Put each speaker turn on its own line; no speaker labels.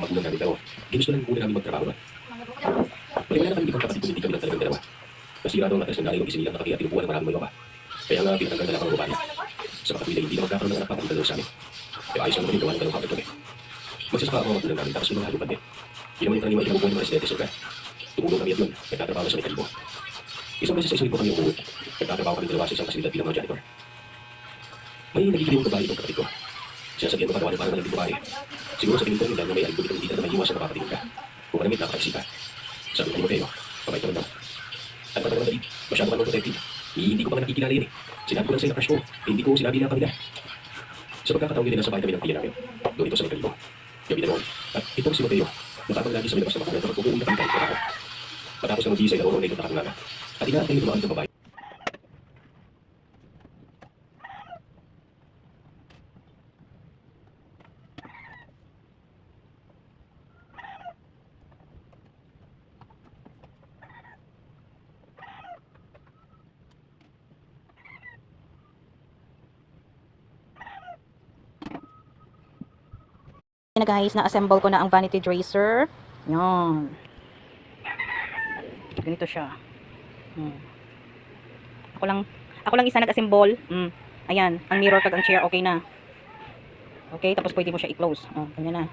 pakunan namin pero ginusto lang muna namin magtrabaho na. Wala na kami ibang kapatid kung hindi kami lang talagang dalawa. Nasira daw ang atas ng dali ng isinilang nakati at tinubuhan ng maraming mga. Kaya nga pinatanggal na lang ang babae. Sa kapatid ay hindi na magkakaroon ng anak papatid dalawa sa amin. Kaya ayos lang naman yung gawa ng dalawang kapatid kami. Magsasaka ako ang magulang namin tapos lumahal yung pande. Hindi naman yung karaniwan ipabubuhay ng mga residente sa lugar. Tumulong kami at yun, nagtatrabaho na sa mekaniko. Isang beses sa isang ko kami umuwi. Nagtatrabaho kami dalawa sa isang kasilidad bilang mga janitor. May nagigiliw ang babae itong kapatid ko. Sinasabihan ko pagawa ng parang malang babae. Siguro sa tingin ko yung may alibog itong hindi na maiiwas sa kapatid ka. Kung malamit nakakaiksi ka. Sabi ko ni Mateo, pabait naman daw. At pag naman dali, masyado ka nang protective. Hindi ko pa nakikilala yun eh. Sinabi ko lang sa'yo na crush ko, hindi ko sinabi na kanila. Sa pagkakataon din nasa bahay kami ng tiyan namin, doon ito sa mekaniko. Gabi na noon. At itong si Mateo, nakabang lagi sa may labas na makunan kapag umuuna kami kahit trabaho. Matapos ng mag-iisay na oron ay kontakan nga. At inaantay ni tumaan ng babae.
Na guys, na-assemble ko na ang vanity dresser. Yan. Ganito siya. Ako lang isa nag-assemble. Ayan, ang mirror kag ang chair okay na. Okay, tapos pwede mo siya i-close. Oh, ganyan na.